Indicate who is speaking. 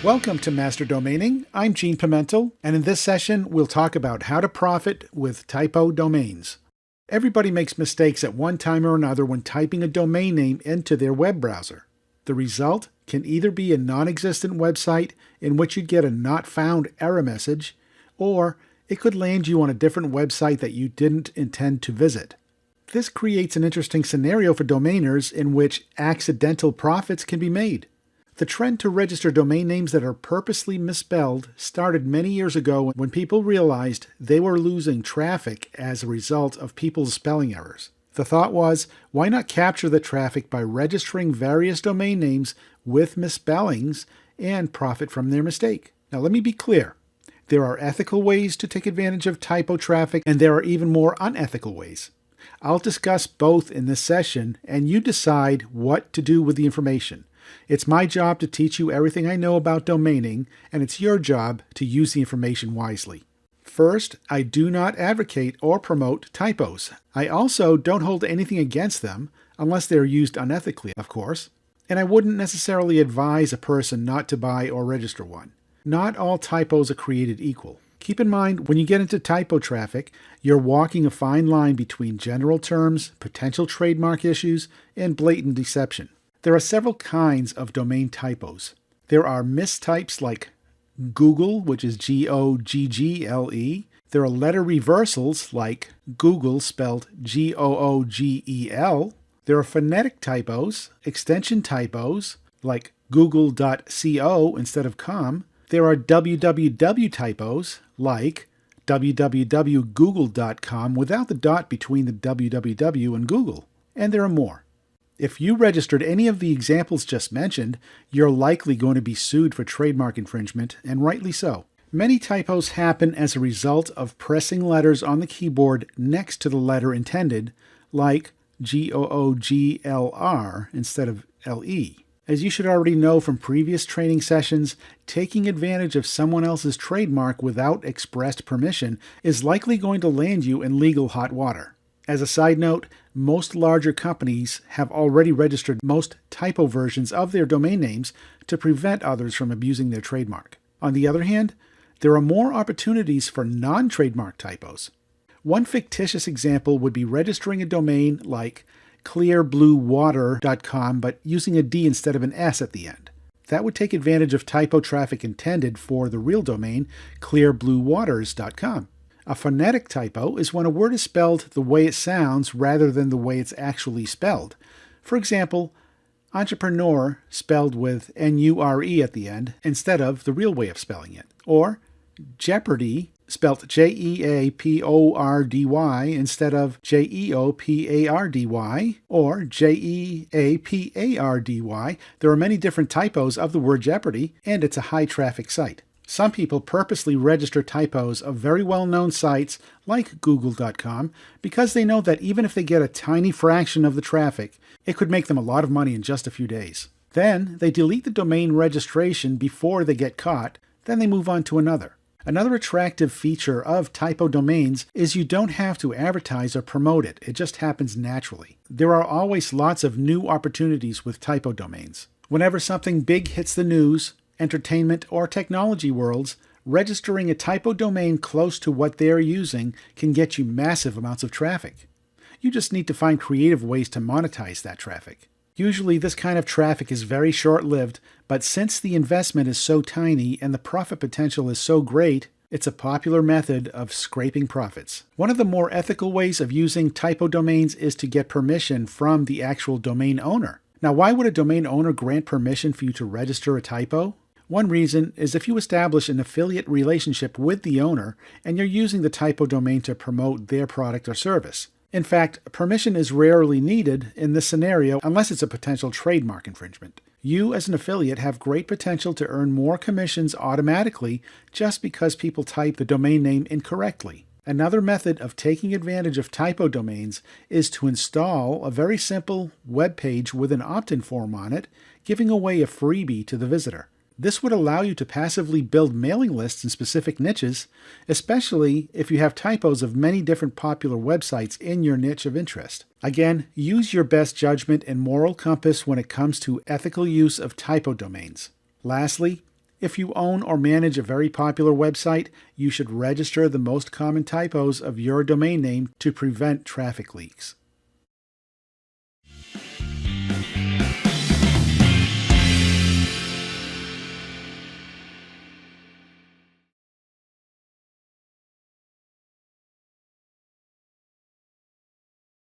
Speaker 1: Welcome to Master Domaining. I'm Gene Pimentel, and in this session, we'll talk about how to profit with typo domains. Everybody makes mistakes at one time or another when typing a domain name into their web browser. The result can either be a non-existent website in which you'd get a not found error message, or it could land you on a different website that you didn't intend to visit. This creates an interesting scenario for domainers in which accidental profits can be made. The trend to register domain names that are purposely misspelled started many years ago when people realized they were losing traffic as a result of people's spelling errors. The thought was, why not capture the traffic by registering various domain names with misspellings and profit from their mistake? Now let me be clear. There are ethical ways to take advantage of typo traffic, and there are even more unethical ways. I'll discuss both in this session, and you decide what to do with the information. It's my job to teach you everything I know about domaining, and it's your job to use the information wisely. First, I do not advocate or promote typos. I also don't hold anything against them, unless they're used unethically, of course. And I wouldn't necessarily advise a person not to buy or register one. Not all typos are created equal. Keep in mind, when you get into typo traffic, you're walking a fine line between general terms, potential trademark issues, and blatant deception. There are several kinds of domain typos. There are mistypes like Google, which is G-O-G-G-L-E. There are letter reversals like Google spelled G-O-O-G-E-L. There are phonetic typos, extension typos like google.co instead of com. There are www typos like www.google.com without the dot between the www and Google. And there are more. If you registered any of the examples just mentioned, you're likely going to be sued for trademark infringement, and rightly so. Many typos happen as a result of pressing letters on the keyboard next to the letter intended, like G-O-O-G-L-R instead of L-E. As you should already know from previous training sessions, taking advantage of someone else's trademark without expressed permission is likely going to land you in legal hot water. As a side note, most larger companies have already registered most typo versions of their domain names to prevent others from abusing their trademark. On the other hand, there are more opportunities for non-trademark typos. One fictitious example would be registering a domain like clearbluewater.com but using a D instead of an S at the end. That would take advantage of typo traffic intended for the real domain clearbluewaters.com. A phonetic typo is when a word is spelled the way it sounds rather than the way it's actually spelled. For example, entrepreneur spelled with N-U-R-E at the end instead of the real way of spelling it. Or Jeopardy spelled J-E-A-P-O-R-D-Y instead of J-E-O-P-A-R-D-Y or J-E-A-P-A-R-D-Y. There are many different typos of the word Jeopardy, and it's a high traffic site. Some people purposely register typos of very well-known sites like Google.com because they know that even if they get a tiny fraction of the traffic, it could make them a lot of money in just a few days. Then they delete the domain registration before they get caught, then they move on to another. Another attractive feature of typo domains is you don't have to advertise or promote it. It just happens naturally. There are always lots of new opportunities with typo domains. Whenever something big hits the news, entertainment, or technology worlds, registering a typo domain close to what they're using can get you massive amounts of traffic. You just need to find creative ways to monetize that traffic. Usually this kind of traffic is very short-lived, but since the investment is so tiny and the profit potential is so great, it's a popular method of scraping profits. One of the more ethical ways of using typo domains is to get permission from the actual domain owner. Now, why would a domain owner grant permission for you to register a typo? One reason is if you establish an affiliate relationship with the owner and you're using the typo domain to promote their product or service. In fact, permission is rarely needed in this scenario unless it's a potential trademark infringement. You as an affiliate have great potential to earn more commissions automatically just because people type the domain name incorrectly. Another method of taking advantage of typo domains is to install a very simple web page with an opt-in form on it, giving away a freebie to the visitor. This would allow you to passively build mailing lists in specific niches, especially if you have typos of many different popular websites in your niche of interest. Again, use your best judgment and moral compass when it comes to ethical use of typo domains. Lastly, If you own or manage a very popular website, you should register the most common typos of your domain name to prevent traffic leaks.